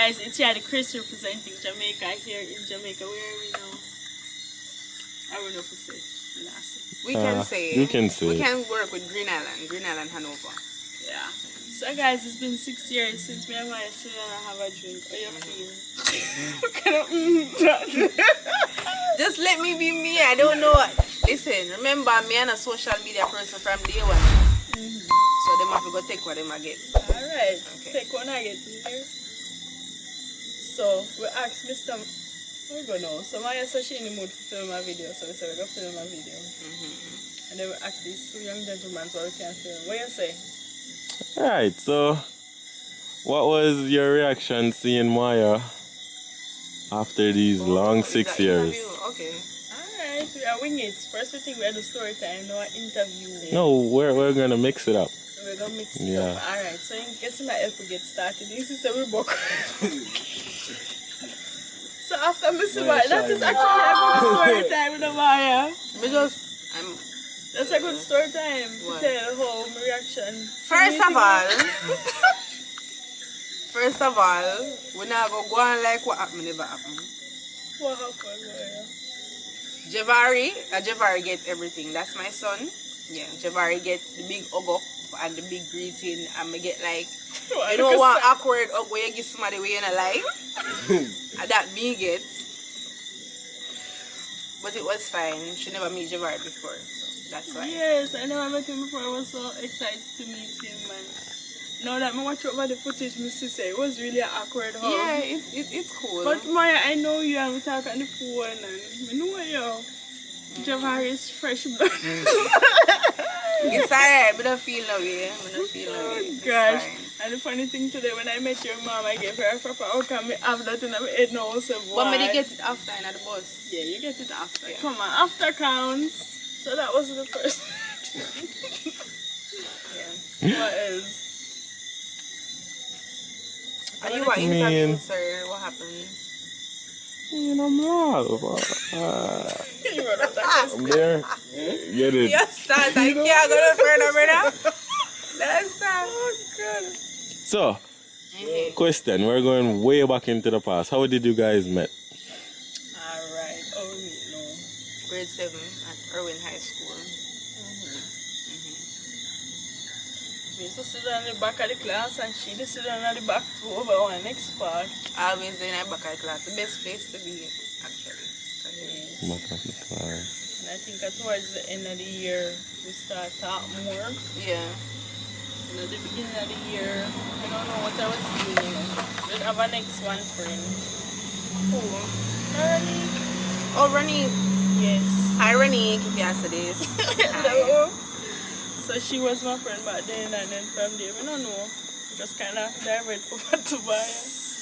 guys, it's the Chris representing Jamaica here in Jamaica. Where are we now? I don't know if we say we can say you can say we can work with Green Island, Hanover. Yeah. So guys, it's been 6 years since me and my children have a drink. How you feel? Just let me be me. I don't know. Listen, remember me and a social media person from day one. So they have to go take what they might get. Alright. Okay. Take one I get here. So we asked Mr. Where we go now? So Maya said she in the mood to film a video, so we said we're gonna film a video. And then we asked these two young gentlemen so we can film. What you say? Alright, so what was your reaction seeing Maya after these long 6 years? Interview? Okay. Alright, we are winging it. First we think we had the story time, no interview. No, we're gonna mix it up. We're gonna mix it up. Alright, so in case my help we get started, this is a book. So after Mr. Maya, that is actually a good story time with the Maya. Because that's a good story time to tell how my reaction. First of all, we not go on like what happened never happened. What happened, Maya? Javari get everything. That's my son. Yeah, Javari get the big hug up and the big greeting, and me get like, you know, one awkward hug where you give somebody way in a life. And that me get. But it was fine. She never met Javari before. That's why. Yes, I never met him before. I was so excited to meet him, man. Now that I watch over the footage, Mr. say it was really an awkward hug. Yeah, it's cool. But Maya, I know you and we talk on the phone and I know you. Javari is fresh blood. It's alright, but I don't feel no way. Oh gosh. And the funny thing today, when I met your mom, I gave her a proper how can I have that in my head now? So but me get it after in the bus. Yeah, you get it after. Yeah. Come on, after counts. So that was the first. Yeah. What else? Are you an interview, sir? What happened? You know, I'm not. I'm there. Get it. Yes, start. I can't go no further, brother. Let's start. Oh, God. So, question. We're going way back into the past. How did you guys met? Alright. Oh, no. Grade 7 at Irwin High School. We used to sit down at the back of the class and she used to sit down at the back too over our next part. Always in the back of the class. The best place to be, actually. Back of the class. And I think towards the end of the year, we start talking more. Yeah. And at the beginning of the year, I don't know what I was doing. We'd have a next one friend. Who? Ranique. Oh, Ranique. Yes. Hi, Ranique, if you answer this. Hello. So she was my friend back then, and then from there, we don't know. We just kind of divert over to Maya.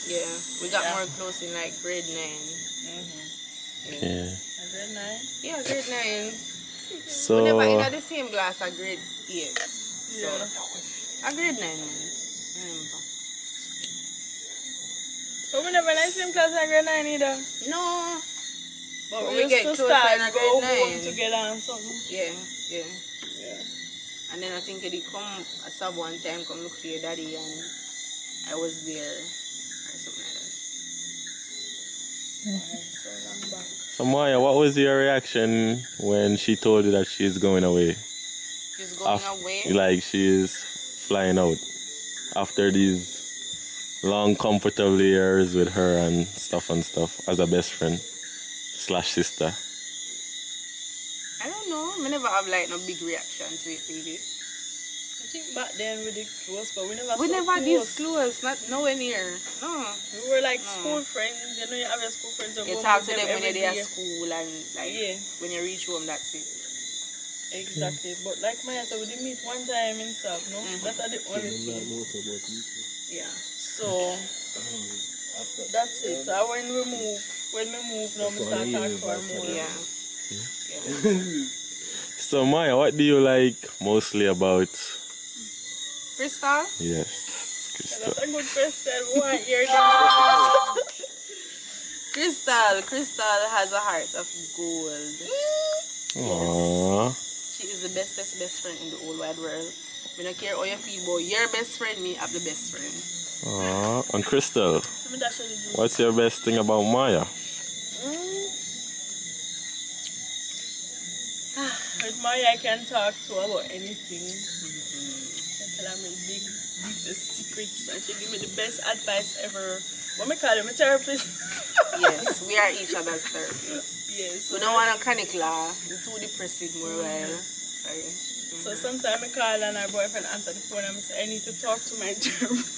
Yeah, we got more close in like grade 9. Yeah. Grade 9? Yeah, grade 9. So, we never in the same class at grade 8. So, Yeah. at grade 9, man. Remember. So we never in the same class at grade 9 either. No. But we we get used to closer start in go grade home 9. together and something. Yeah. Yeah. And then I think they come a sub one time, come look for your daddy, and I was there, or something like that. So I'm back. so Maya, what was your reaction when she told you that she's going away? She's going away? Like she is flying out after these long, comfortable years with her and stuff as a best friend / sister. I don't know. I never have like no big reaction to it, really. I think back then we did close, but we never this close, not nowhere near. No. We were like school friends. You know, you have your school friends. You talk to them when they're at school and like when you reach home, that's it. Exactly. But like Maya said, we did meet one time in Sub, no? That's the only thing. Yeah. So that's it. So when we move, now we start talking to her more. Yeah. So Maya, what do you like mostly about Crystal? Yes, Crystal. That's a good question. We want to hear this. Crystal has a heart of gold. Aww. She is the bestest best friend in the whole wide world. I don't care how you feel about your best friend, me have the best friend. And Crystal, what's your best thing about Maya? With Maya, I can talk to her about anything. I can tell her my big, deepest secrets, and she give me the best advice ever. What me call him? A therapist? Yes, we are each other's therapists. Yes. We don't want a canicula. It's too depressing more while. Sorry. So sometimes I call and her boyfriend answer the phone and I say, I need to talk to my therapist.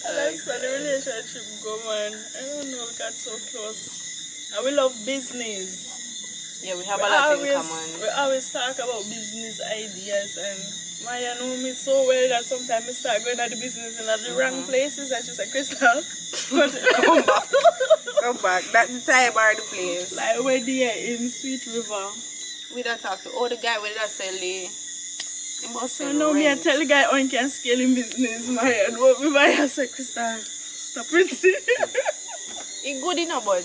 And that's how the relationship go, man. I don't know, we got so close. And we love business. Yeah, we have a lot in common. We always talk about business ideas, and Maya know me so well that sometimes I start going at the business in the wrong places, and she said, Crystal, come back. Come back. That's the time or the place. Like we're there in Sweet River. We don't talk to the guy with that sell the so now me I tell the guy on can scale in business, Maya. And what me Maya say, Crystal, stop it. It's good enough, but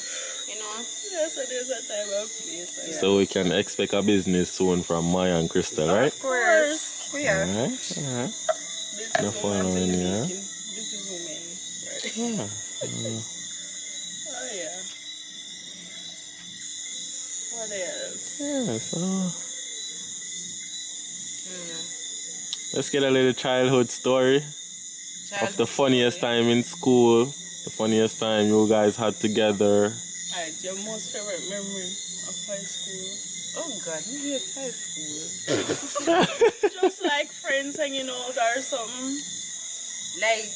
you know. Yeah, so there's a time and place. Yeah. So we can expect a business soon from Maya and Crystal, right? Of course. Yeah. Business woman. Yeah. Oh yeah. What else? Yeah, so let's get a little childhood story of the funniest time in school, the funniest time you guys had together. Alright, your most favorite memory of high school? Oh God, maybe it's high school. Just like friends hanging out or something. Like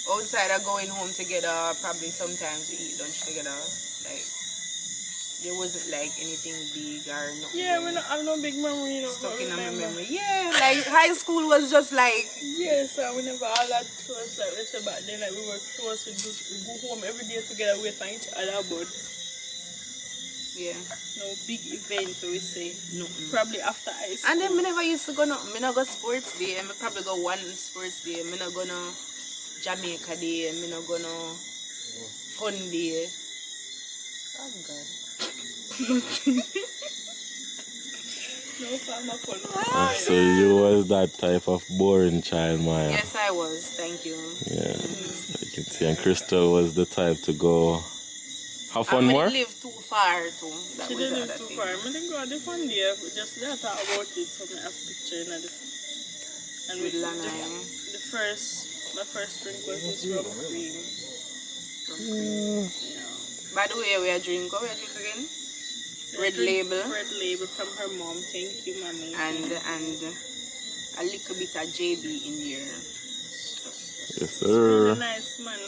outside or going home together, probably sometimes we eat lunch together. Like there wasn't like anything big or nothing. Yeah, we don't have no big memory. Stuck in my memory. Yeah, like high school was just like. Yes, we never all that close. Like let's say back then, like we were close. We go home every day together. We find each other, but yeah, no big event. We say no. Probably after high school. And then me never used to go. Me not go sports day. Me probably go one sports day. Me not go no Jamaica day. Me not go no fun day. Oh God. No farmer fun. So you was that type of boring child, Maya? Yes, I was. Thank you. Yeah, so you can see. And Crystal was the type to go have fun more? I didn't live too far too. She didn't live too far. I didn't go on the fun day. We just talk about it. So I have a picture in the and with Lana. My first drink was this rum cream. Yeah. By the way, we are drinking. What we are drinking again? Red Label. Red Label from her mom. Thank you, mommy. And a little bit of JB in here. Yes, sir. Really nice, man.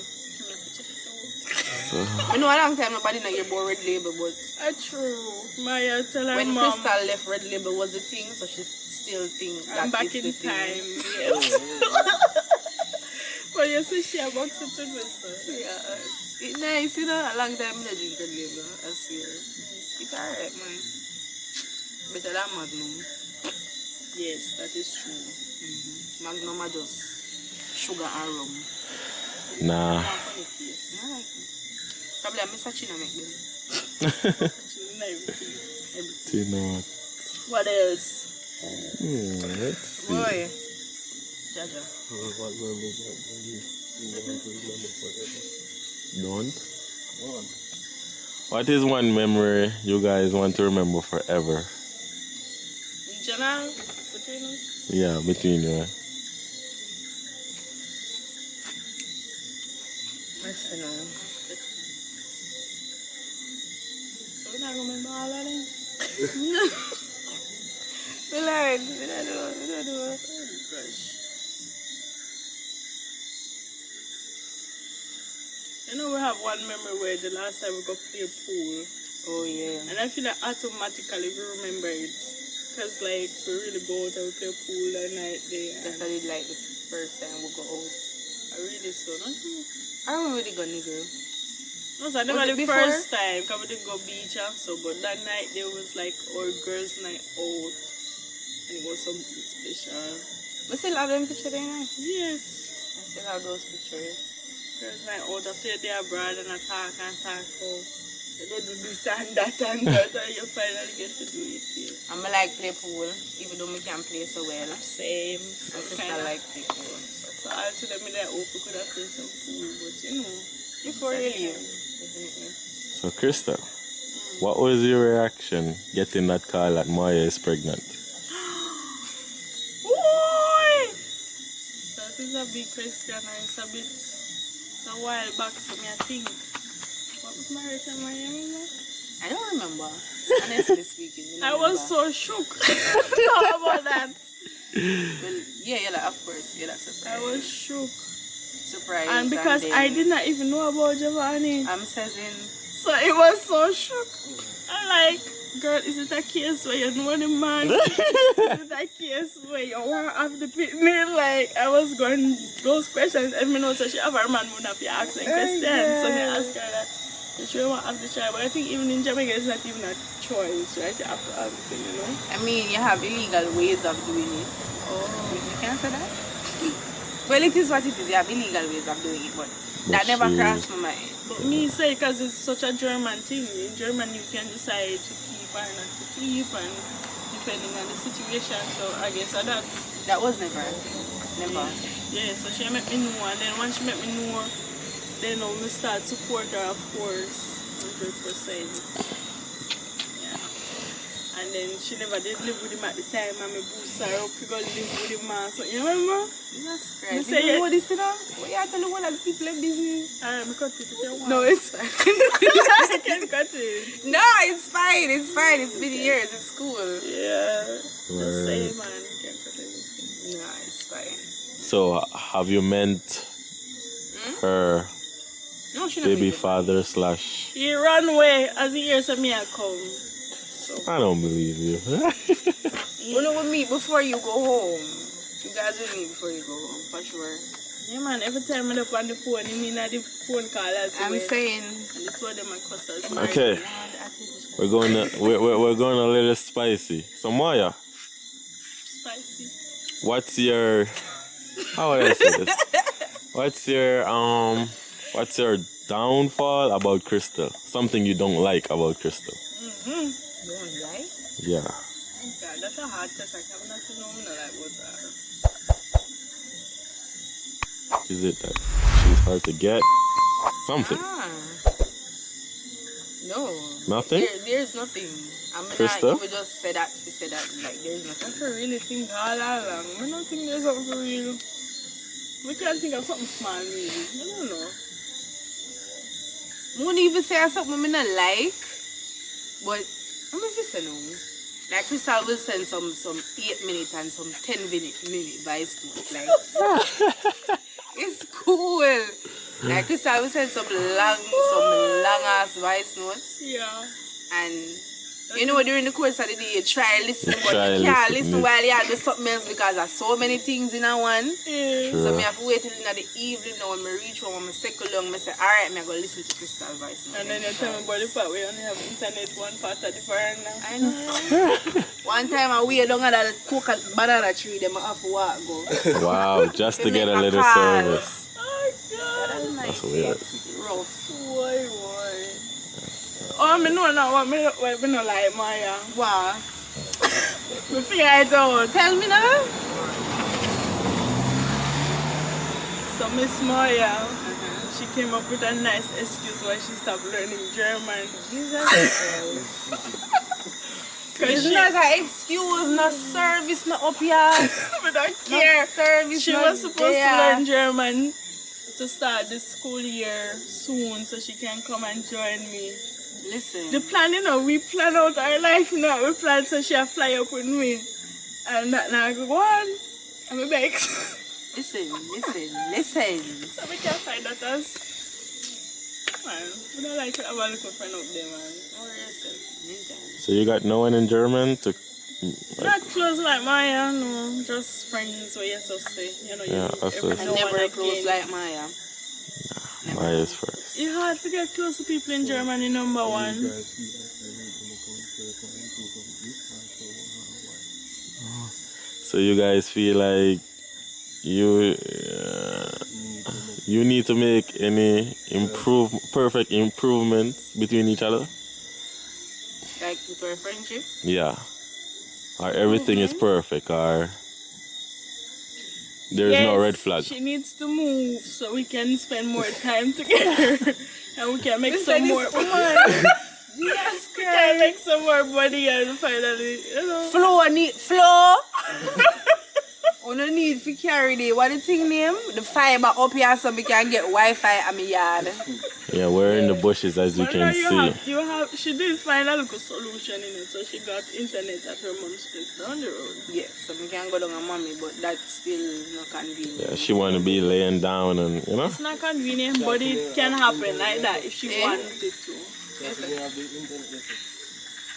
I know a long time nobody know your boy Red Label, but true. Maya tell her when mom. Crystal left, Red Label was the thing, so she still thinks that back it's in the time. Thing. Yes. But you see, she about to do this. Yeah. It's nice, you know. A long time I drink Red Label. I swear. It's alright, man. Better than Magnum. Yes, that is true. Magnum are just sugar and rum. Nah. Probably I miss a China make them. Everything. What else? Let's see. Boy. Jaja. Don't? What is one memory you guys want to remember forever? In general, between us? Yeah, between you. Listen, so we're not going to remember all of them? we don't do it. Gosh. You know, we have one memory where the last time we got play pool. Oh, yeah. And I feel like automatically we remember it. Because, like, we really go out and we play pool that night there. That's I did like the first time we go out. I really saw, don't you? I remember the gunny girl. No, so I never the first time, because we didn't go beach and so, but that night there was like our girls' night out. And it was something special. We still have them pictures there now? Yes. I still have those pictures. Girls' night out, I stayed there abroad and I talk. So They do this and that and that, and you finally get to do it. Yeah. I'm like play pool, even though I can't play so well. Same. So I like play pool. So I told them that we could have played some pool, but you know. Before you leave, definitely. So, Krista, what was your reaction getting that call that Maya is pregnant? Boy! That is a big question, and it's a while back, so I think. What was my reaction, Maya? I don't remember. Honestly speaking, I was so shook. How about that? Well, yeah, of course, that's surprised. I was shook. Surprised. And because I did not even know about Giovanni. I'm saying. So it was so shook. I'm like, girl, is it a case where you know the man? Is it a case where you want to have the picnic? Like, I was going those questions. And I know, so she have her man would have to ask them questions. So he asked her that. She want to have the child, but I think even in Jamaica it's not even a choice, right? You have to have the thing, you know? I mean, you have illegal ways of doing it. Oh. You can't say that? Well, it is what it is. You have illegal ways of doing it, but that never crossed my mind. But me say, because it's such a German thing. In Germany, you can decide to keep or not to keep, and depending on the situation. So I guess that was never. Never. Yeah, so she made me know, and then once she made me know, then I start support her, of course, 100%. Yeah. And then she never did live with him at the time, and I boost her up to go live with him. So you remember? Jesus Christ. You know this, you know? What you have to know that people are busy? Alright, I cut it if you want. No, it's fine. I can cut it. No, it's fine. It's fine. It's been years. It's cool. Yeah. Just say, man, you can cut everything. No, it's fine. So, have you met her baby father / He run away as he hears me I come. So I don't believe you. You know, we meet before you go home. You guys will meet before you go home, for sure. Yeah, man, every time I'm up on the phone, you mean that the phone call as well. I'm saying. And the two of them are customers. Okay. We're going a little spicy. So Maya. Spicy. What's your how would I say this? What's your downfall about Crystal? Something you don't like about Crystal? Don't like? Yeah. God, that's a hard test. I have not to know me like what that. Is it that she's hard to get? Something. No. Nothing? There's nothing. I mean, Crystal? you would just say that, like, there's nothing. I really think all along. I don't think there's something for real. We can't think of something small, really. I don't know. I wouldn't even say something I not like, but I'm just saying no. Like Crystal will send some 8-minute and some 10-minute voice notes. Like, it's cool. Like Crystal will send some long ass voice notes. Yeah. And you know, during the course of the day, you try listen, but you can't listen while you do something else because there's so many things in one. Yeah. So I have to wait till in the evening now when I reach home, I second long, I say, alright, I go listen to Crystal voice. And then you tell me about the fact we only have internet one part of the foreign now. I know. One time I wait down at the coconut banana tree, them I have to walk go. Wow, just to get a little call. service. Oh God. That's weird. Rough. Why? Oh, I know now what me no like Maya. Wow. Me figure it out. Tell me now. So Miss Maya, she came up with a nice excuse why she stopped learning German. Jesus. It's not an excuse, no service, no up here. I don't care. No service, She was supposed to learn German to start the school year soon so she can come and join me. Listen. The plan, you know, we plan out our life now. We plan so she'll fly up with me. And that now I go on. I'm a beg. Listen. So we can find out us. Man, we don't like to have a little friend up there, man. Or yourself. So you got no one in German to Not close like Maya, no. Just friends where you're supposed to say. You know, Yeah, you that's every what- now Never and close again. like Maya. Maya's first. It's hard to get close to people in Germany, number one. So you guys feel like you you need to make any perfect improvements between each other? Like with our friendship? Yeah. Or everything is perfect, or there's no red flag. She needs to move so we can spend more time together. And we can make some more money. Yes, We can make some more money and finally, Flow. We don't need to carry the, what the thing name? The fiber up here so we can get Wi-Fi at my yard. Yeah, we're in the bushes as you can see. She did find a little solution in it, so she got internet at her mom's place down the road. Yeah, so we can go down to mommy, but that's still not convenient. Yeah, she want to be laying down and, you know? It's not convenient, but it can happen like that if she wanted to. Yes,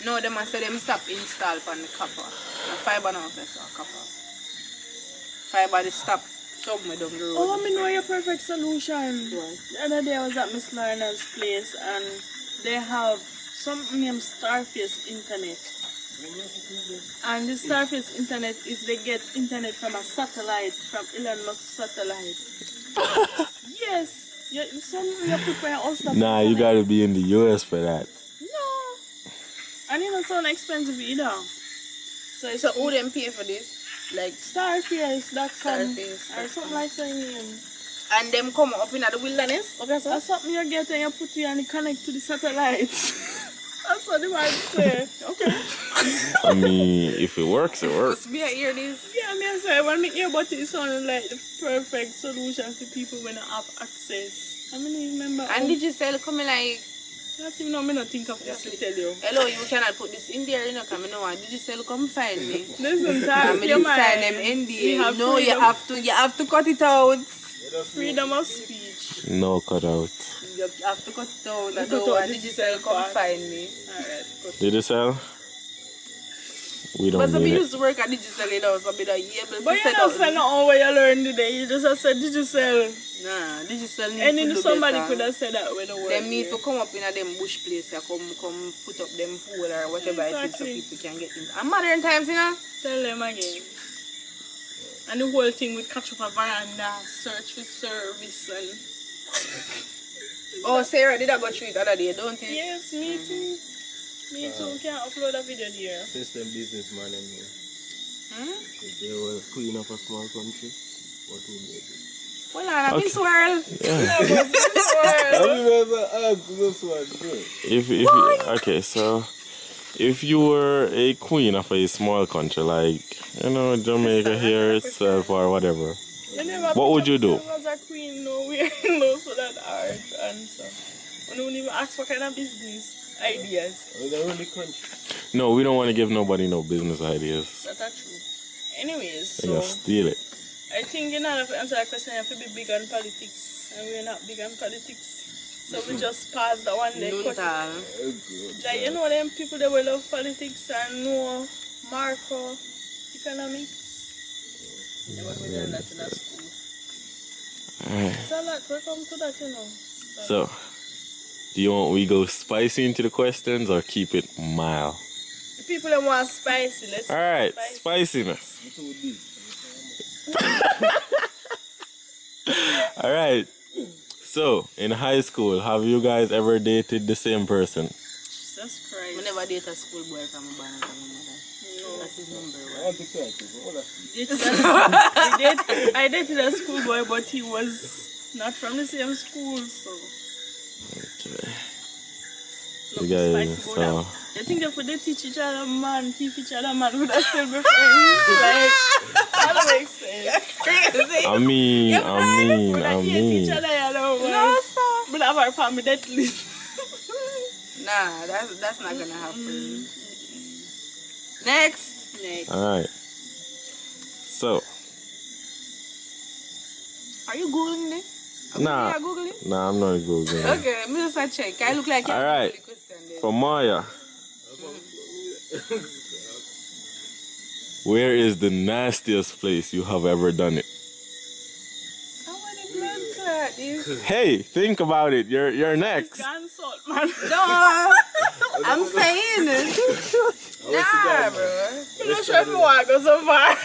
no, them I said them stop install on the copper. The fiber now says copper. Fiber they stop somewhere down the road. Oh, I know your perfect solution. What? The other day I was at Miss Lorna's place and they have something named Starface Internet. And the Starface Internet is they get internet from a satellite, from Elon Musk satellite. Yes. You prepare all stuff. Nah, you gotta be in the US for that. No. And it don't sound expensive either. So who them pay for this? Like Starface.com or something like that. And them come up in the wilderness? Okay, so that's something you get and you put it and you connect to the satellites. That's what the man say. Okay. I mean, if it works, it works. Must be I hear this. Yeah, I say when I hear about it sounded like the perfect solution for people when they have access. I mean, remember. And did you say coming like? I don't even know, I don't think of this to tell you. Hello, you cannot put this in there, you know, come no one. Did you say come find me? Listen, time. You sign them NDA. No, you have to cut it out. Freedom of speech. No cut out. You have to cut it out. I don't want Digicel come find me. Alright. Digicel? We don't but need it. But used to work at Digicel, you know, so be able to but you don't say nothing what you learned today. You just said Digicel. Nah, Digicel need and to do somebody better. could have said that when the word. Them need to come up in a them bush place, come put up them pool or whatever it is so people can get in. And modern times, you know. Tell them again. And the whole thing with catch up a veranda, search for service and... Oh, Sarah, did I go through it the other day, don't you? Yes, me too. Me too. Can't upload a video here. System businessman in here. If they were queen of a small country, what would they do? Well, I'm Miss World. Have you ever asked this one, bro? Okay, so if you were a queen of a small country like, you know, Jamaica here itself or whatever, what would you do? As a queen, nowhere close to that hard answer. We don't even ask what kind of business ideas. Are they really country? No, we don't want to give nobody no business ideas. That's true. Anyways, They're gonna steal it. I think in order to answer that question, you have to be big on politics. And we're not big on politics. So we just pass the one day. Like, you know, them people that will love politics and know macro economics. They were doing that in a school. Alright. It's a lot. We come to that, you know. So, do you want we go spicy into the questions or keep it mild? The people that want spicy, let's Alright, spiciness. Alright. So, in high school, have you guys ever dated the same person? Jesus Christ. I never date a schoolboy from a band from my mother. No. That's his number one. I dated a schoolboy, but he was not from the same school, so. Okay. Look, You guys, so. I think if they teach each other man, keep each other man, would have still be friends. Like, that makes sense. Crazy. I mean. Each other, you know, No, sir. But have our family death list. Nah, that's not gonna happen. Next. Alright. So. Are you Googling this? Nah. Are you Googling it? Nah, I'm not Googling. Okay, me just check. I look like you're Alright. For Maya. Where is the nastiest place you have ever done it? I want to blood clot this. Hey, think about it. You're next. Salt, man. No, I'm saying it. Nah, bro. I'm not sure if you want to go so far.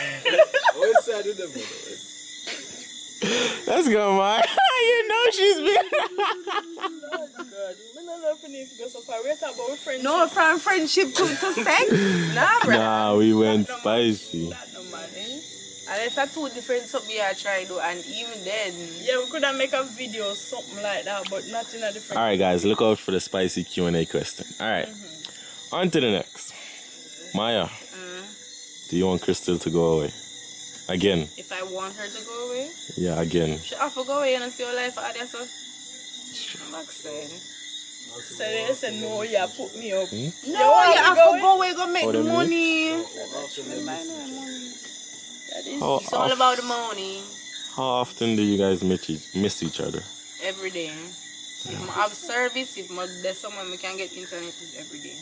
What's that in the Let's go, Maya. You she's been. Oh God, I don't know if you need to go so far. We're talking about friendship. No, from friendship to sex. Nah, bro. Nah, we went spicy. That no man. And it's a two different something I try to do, and even then. Yeah, we could have make a video something like that, but not in a different. All right, guys, look out for the spicy Q&A question. All right, on to the next. Maya, do you want Crystal to go away again? If I want her to go away, Yeah, again. she have to go away and see your life out there. So I'm not saying. So they said no, yeah, put me up. No, you have to go away, go make the money. It's all about the money. How often do you guys miss each other? Every day. If I have service, if there's someone we can get internet, is every day.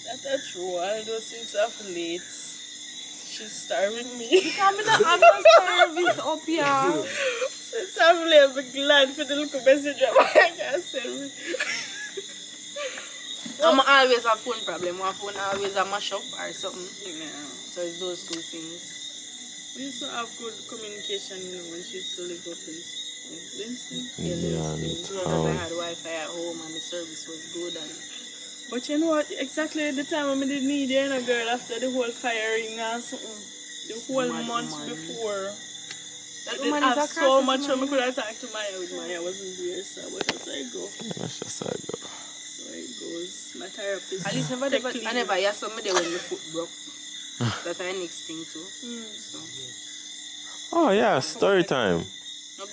That's true. All those things are late. She's starving me. I'm not have no service up here. Since I'm late, I'm glad for the little message I can send me. I'm always a phone problem. My phone always a mash up or something. So it's those two things. We used to have good communication, when she used to live up in Lindsay. Yeah, Because I had Wi-Fi at home and the service was good. But you know what? Exactly the time when I didn't need you, girl, after the whole firing and something. The whole month before. That I didn't have so much when I could have talked to Maya with Maya wasn't there, so that's how it goes. Yeah, that's just how it goes. So it goes. My therapist. At least I never hear somebody when the foot broke. That's the next thing too. So. Oh yeah, story time.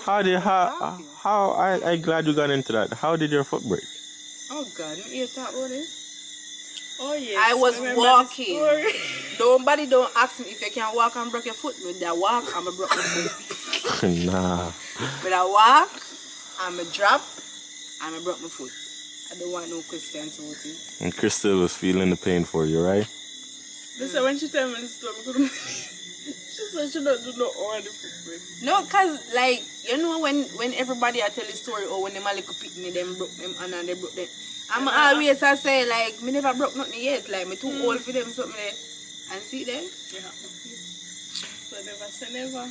I glad you got into that. How did your foot break? Oh God, you talk about it? Oh yes. I was walking. Nobody don't ask me if you can walk and break your foot. With that walk, I'm a broke my foot. Nah. With that walk, I'm a drop, I'm a broke my foot. I don't want no questions about it. And Crystal was feeling the pain for you, right? Listen, when she told me this story, she said she don't do no order foot break. No, cause like you know when everybody I tell the story or when them a little pick me, them broke them and they broke them. I'm always I say like me never broke nothing yet. Like me too old for them something there. And see then? Yeah. So never say never.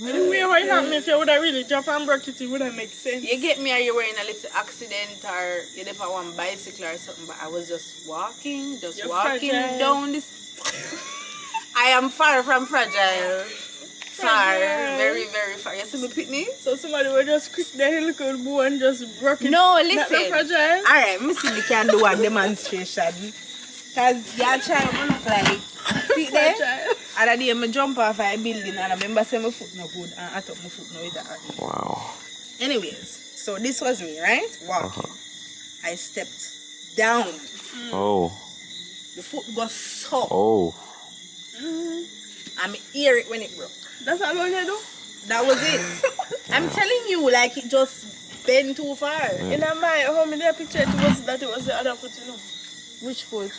Anyway, what happened if you would have really jump and broke it would have make sense. You get me, are you wearing a little accident or you never on bicycle or something, but I was just walking fragile. Down this. I am far from fragile. Far, very, very far. You see me pitney? So somebody will just quick the look at the and just broke it. No, listen. Not fragile. Alright, me see we can do a demonstration. Cause you're trying to look like see there? And I did jump off a building and I remember saying my foot no good and I took my foot no with that. Wow. Anyways, so this was me, right? Walking. I stepped down. Oh. The foot was so. Oh. I'm hear it when it broke. That's all you do? That was it. I'm telling you, like it just bent too far. Yeah. In my home, in that picture, it was the other foot, you know. Which foot?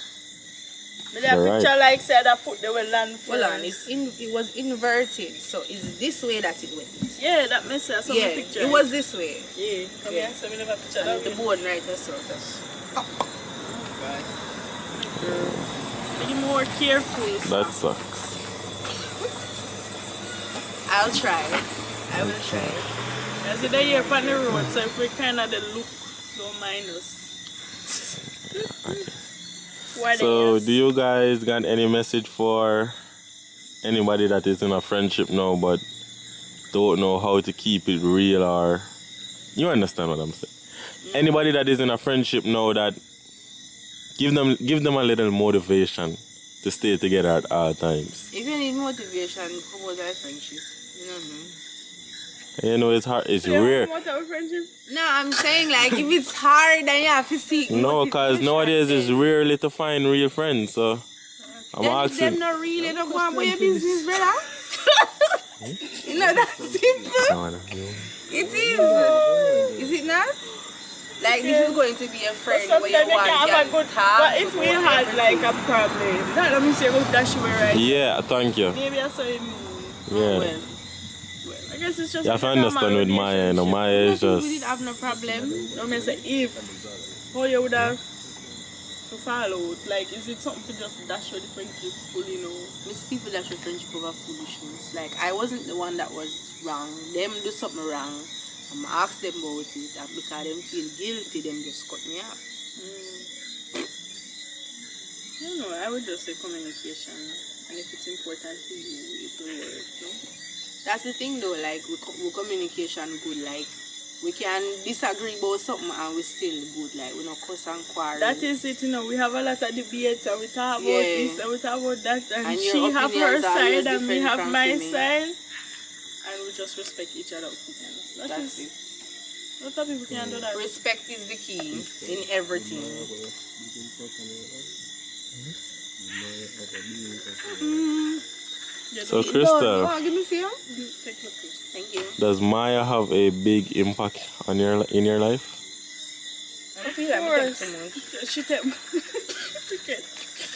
In that picture, like say that foot, they will land first. Hold on, it was inverted, so it's this way that it went. Yeah, that makes sense. Yeah, Picture. it was this way. Yeah, come here, so we never picture that. The board right there, so that's. Be more careful. That sucks. I'll try. I will try. As the day you're on the road, so if we kind of look, don't mind us. So, do you guys got any message for anybody that is in a friendship now but don't know how to keep it real, or you understand what I'm saying? Anybody that is in a friendship now, that give them a little motivation to stay together at all times. If you need motivation, promote our friendship. You know what I mean? You know, it's hard. It's rare. No, I'm saying like if it's hard, then you have to seek. No, because nowadays it's rarely to find real friends. So I'm asking. Them not really don't go about your business, brother. You know that's simple. It is. Is it not? Like this is going to be a friend where you want to have a good talk. But if we had like a problem, that don't mean say we dash you right. Yeah, thank you. Maybe I saw him. Yeah. Well, I guess it's just. You have to understand with Maya, no, Maya is just. We didn't have no problem. No, I say if. How you would have. to fall out? Like, is it something to just dash with the friendship fully, you know? Miss people that show friendship over foolishness. Like, I wasn't the one that was wrong. Them do something wrong. I'm ask them about it, and because them feel guilty, them just cut me off. I don't know, I would just say communication. And if it's important to you, it will work, no? That's the thing though, like, we communication good, like, we can disagree about something and we still good, like, we don't cuss and quarrel. That is it, you know, we have a lot of debates and we talk about this and we talk about that, and your she have her side and me different have from my me. side. And we just respect each other's opinions. That's it. A lot of people can do that. Respect is the key in everything. So, Crystal, You want to give me feel? Take a look. Thank you. does Maya have a big impact on in your life? I feel like I take too much. She take okay.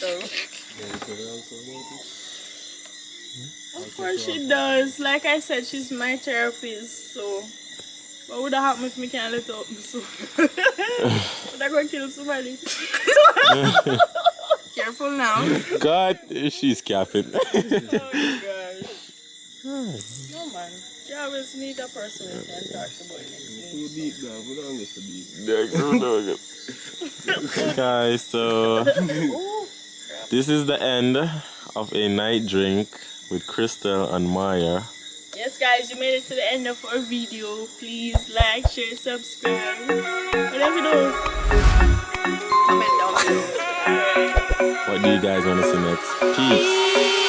So of course she does. Like I said, she's my therapist, so what would have happened if me can't let up? So would I go kill somebody? Careful now. God, she's capping. Oh gosh. No man. You always need a person who can talk about it. Guys, so this is the end of a night drink with Crystal and Maya. Yes guys, you made it to the end of our video. Please like, share, subscribe. Whatever you do. Comment down below. What do you guys want to see next? Peace.